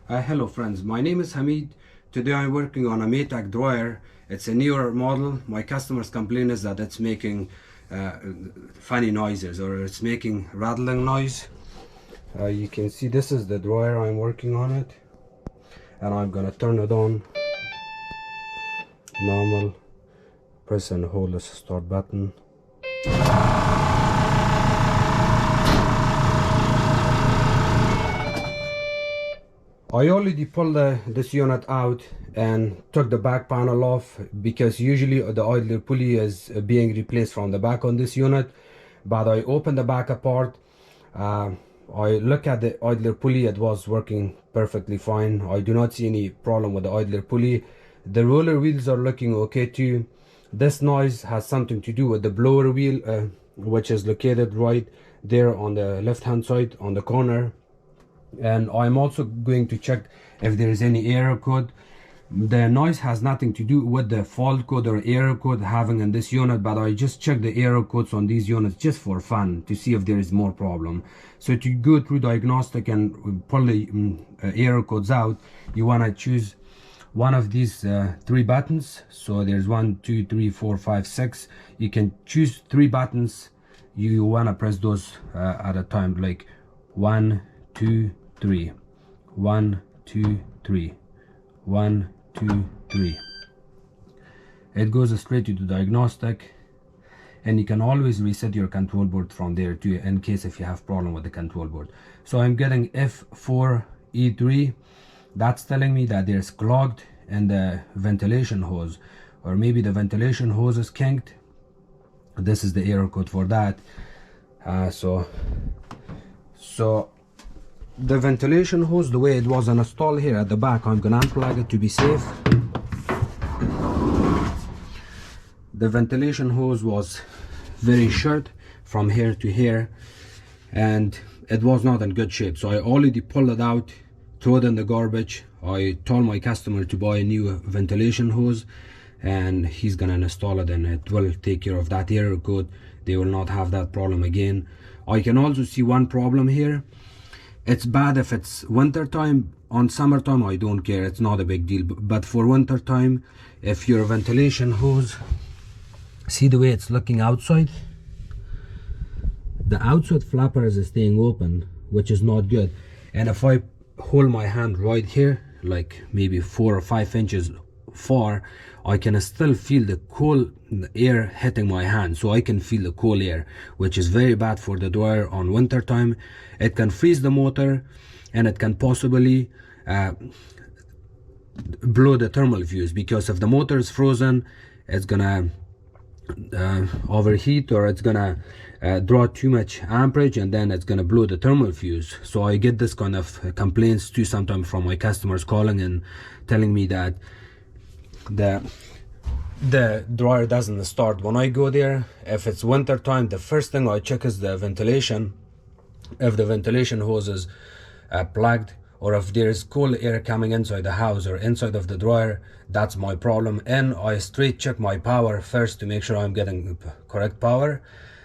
Hello friends, my name is Hamid. Today I'm working on a Maytag dryer. It's a newer model. My customers complain is that it's making funny noises, or it's making rattling noise. You can see this is the dryer. I'm working on it, and I'm gonna turn it on normal, press and hold the start button. I already pulled this unit out and took the back panel off, because usually the idler pulley is being replaced from the back on this unit. But I opened the back apart. I look at the idler pulley, it was working perfectly fine. I do not see any problem with the idler pulley. The roller wheels are looking okay too. This noise has something to do with the blower wheel, which is located right there on the left hand side on the corner. And I'm also going to check if there is any error code. The noise has nothing to do with the fault code or error code having in this unit, but I just check the error codes on these units just for fun to see if there is more problem. So to go through diagnostic and pull the error codes out, you want to choose one of these 3 buttons. So there's 1, 2, 3, 4, 5, 6. You can choose 3 buttons. You want to press those at a time, like 1, 2, 3, 1, 2, 3, 1, 2, 3. It goes straight to the diagnostic, and you can always reset your control board from there too, in case if you have problem with the control board. So I'm getting F4E3. That's telling me that there's clogged in the ventilation hose, or maybe the ventilation hose is kinked. This is the error code for that. So the ventilation hose, the way it was installed here at the back, I'm gonna unplug it to be safe. The ventilation hose was very short from here to here, and it was not in good shape. So I already pulled it out, threw it in the garbage. I told my customer to buy a new ventilation hose, and he's gonna install it, and it will take care of that error code. They will not have that problem again. I can also see one problem here. It's bad if it's winter time. On summertime I don't care, it's not a big deal, but for winter time, if your ventilation hose, see the way it's looking outside, the outside flapper is staying open, which is not good. And if I hold my hand right here, like maybe 4 or 5 inches far, I can still feel the cold air hitting my hand. So I can feel the cold air, which is very bad for the dryer on winter time. It can freeze the motor, and it can possibly blow the thermal fuse, because if the motor is frozen, it's gonna overheat, or it's gonna draw too much amperage, and then it's gonna blow the thermal fuse. So I get this kind of complaints too sometimes from my customers calling and telling me that the dryer doesn't start when I go there. If it's winter time, the first thing I check is the ventilation. If the ventilation hose is plugged, or if there is cold air coming inside the house or inside of the dryer, that's my problem. And I straight check my power first to make sure I'm getting correct power.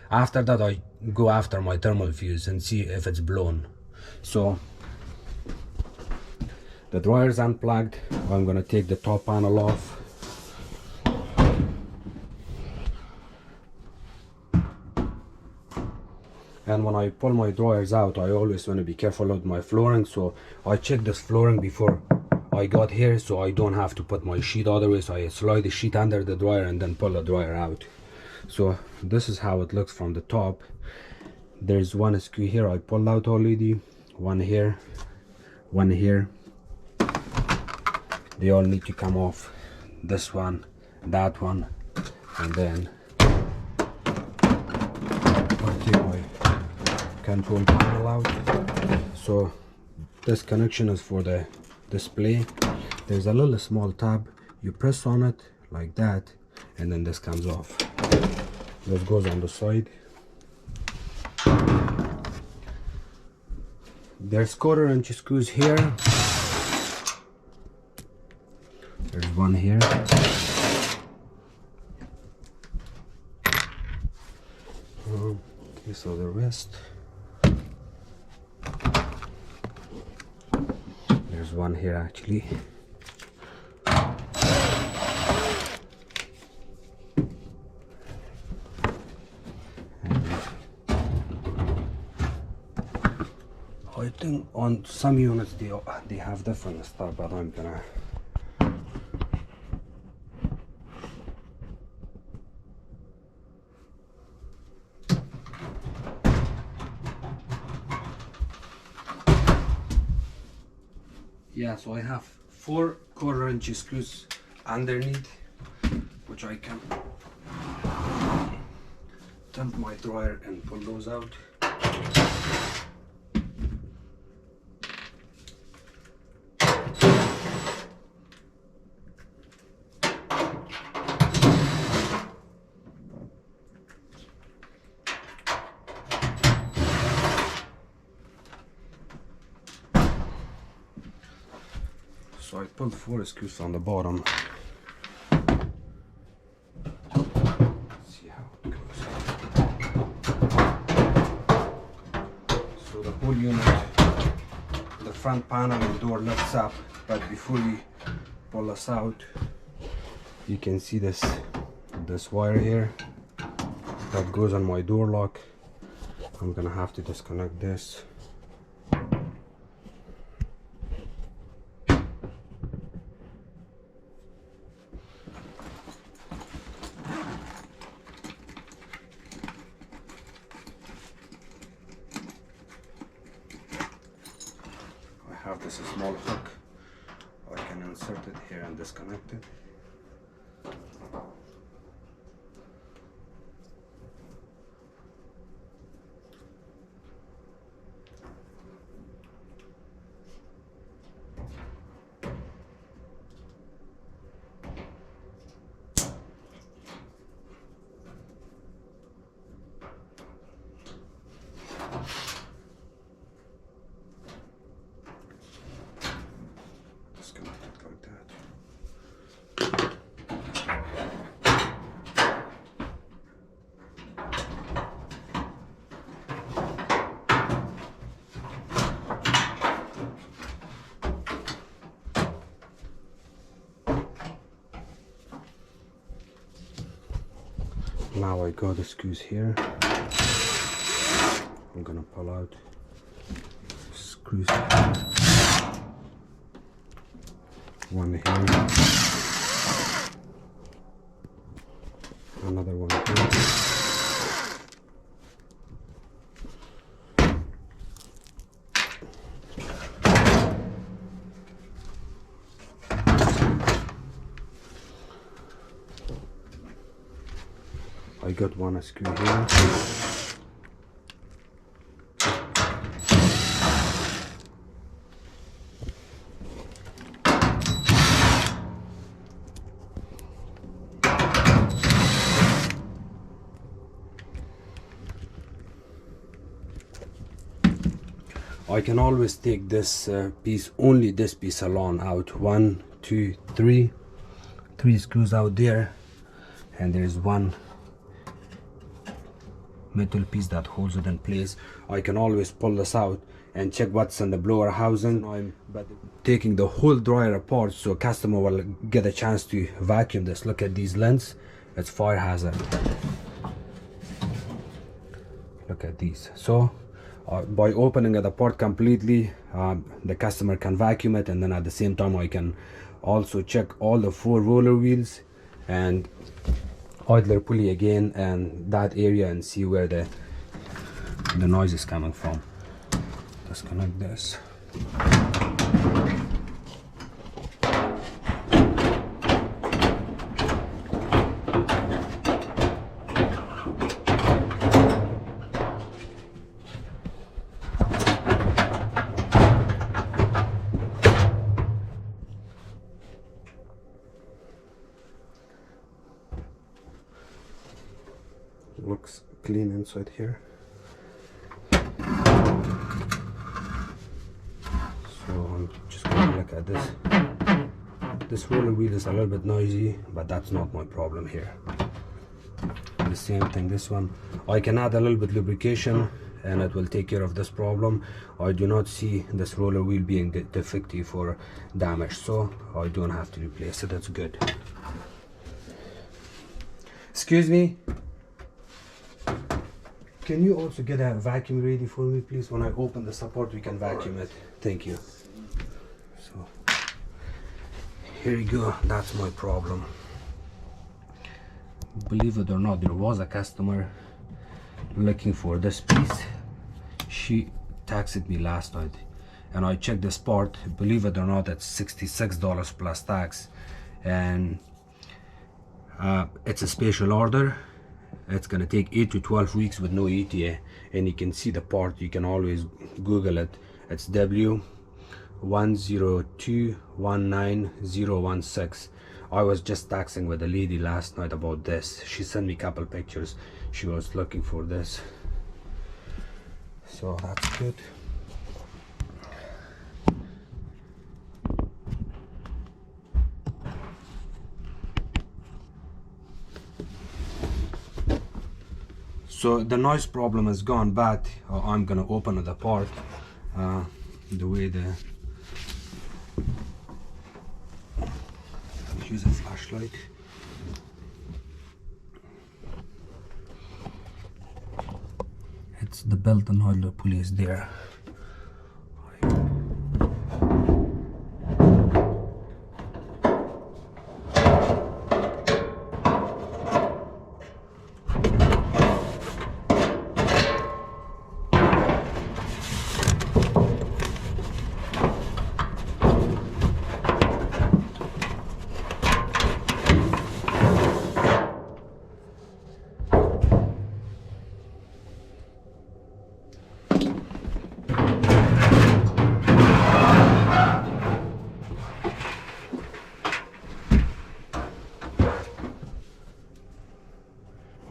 After that, I go after my thermal fuse and see if it's blown. So the dryer is unplugged. I'm gonna take the top panel off. And when I pull my dryers out, I always want to be careful with my flooring. So I check this flooring before I got here, so I don't have to put my sheet otherwise. I slide the sheet under the dryer and then pull the dryer out. So this is how it looks from the top. There's one screw here I pulled out already, one here, one here. They all need to come off. This one, that one, and then I'll take my control panel out. So this connection is for the display. There's a little small tab. You press on it like that, and then this comes off. This goes on the side. There's 1/4" screws here. There's one here. Okay, so the rest, there's one here actually. I think on some units they have different stuff, but I'm gonna yeah, so I have 4 1/4" screws underneath, which I can dump my dryer and pull those out. So I pulled 4 screws on the bottom. See how it goes. So the whole unit, the front panel and door lifts up, but before you pull this out, you can see this wire here that goes on my door lock. I'm gonna have to disconnect this. I have this small hook. I can insert it here and disconnect it. Disconnect it like that. Now I got the screws here. I'm gonna pull out screws. One here. Another one here. I got one screw here. I can always take this piece, only this piece alone out. 1, 2, 3. 3 screws out there, and there's one metal piece that holds it in place. I can always pull this out and check what's in the blower housing. But taking the whole dryer apart so customer will get a chance to vacuum this. Look at these lens, it's fire hazard. Look at these. So by opening it apart completely, the customer can vacuum it, and then at the same time I can also check all the 4 roller wheels and idler pulley again and that area and see where the noise is coming from. Disconnect this. Looks clean inside here. So I'm just gonna look at this. This roller wheel is a little bit noisy, but that's not my problem here. the same thing. This one I can add a little bit lubrication and it will take care of this problem. I do not see this roller wheel being defective or damaged, so I don't have to replace it. That's good. Excuse me, can you also get a vacuum ready for me, please? When I open the support, we can vacuum it. Thank you. So here you go. That's my problem. Believe it or not, there was a customer looking for this piece. She taxed me last night and I checked this part. Believe it or not, it's $66 plus tax, and it's a special order. It's gonna take 8 to 12 weeks with no ETA, and you can see the part. You can always Google it. It's W10219016. I was just taxing with a lady last night about this. She sent me a couple pictures. She was looking for this, so that's good. So the noise problem is gone, but I'm gonna open it apart the way the use a flashlight. It's the belt and holder pulley is there.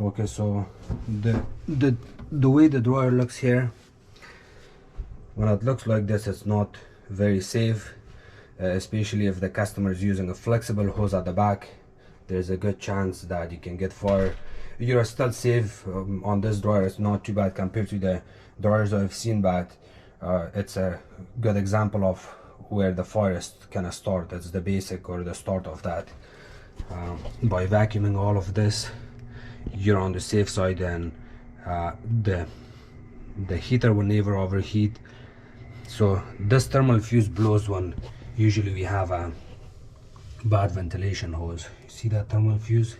Okay, so the way the drawer looks here, when it looks like this, it's not very safe, especially if the customer is using a flexible hose at the back. There's a good chance that you can get fire. You're still safe on this drawer. It's not too bad compared to the drawers I've seen, but it's a good example of where the fire is gonna start. It's the basic or the start of that. By vacuuming all of this, you're on the safe side, and the heater will never overheat. So this thermal fuse blows when usually we have a bad ventilation hose. You see that thermal fuse?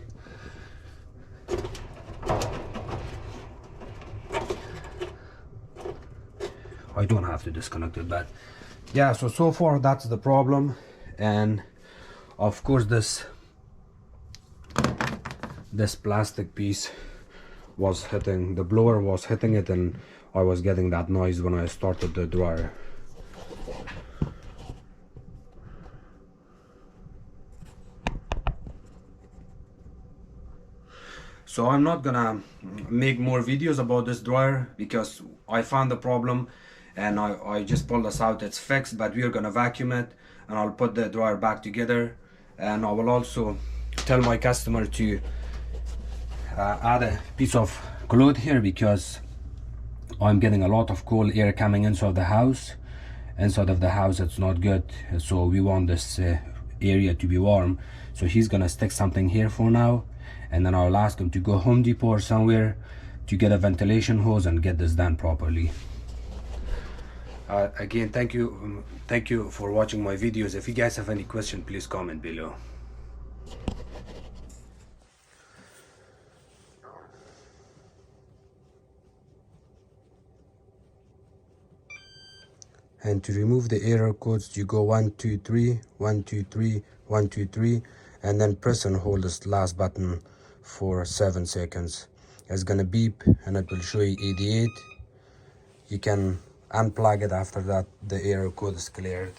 I don't have to disconnect it, but yeah, so far that's the problem. And of course this plastic piece was hitting, the blower was hitting it, and I was getting that noise when I started the dryer. So I'm not gonna make more videos about this dryer because I found the problem and I just pulled this out. It's fixed, but we're gonna vacuum it and I'll put the dryer back together. And I will also tell my customer to add a piece of cloth here, because I'm getting a lot of cold air coming inside the house. Inside of the house it's not good, so we want this area to be warm. So he's gonna stick something here for now, and then I'll ask him to go Home Depot or somewhere to get a ventilation hose and get this done properly. Again, thank you for watching my videos. If you guys have any question, please comment below. And to remove the error codes, you go 1 2 3 1 2 3 1 2 3, and then press and hold this last button for 7 seconds. It's gonna beep and it will show you 88. You can unplug it after that the error code is cleared.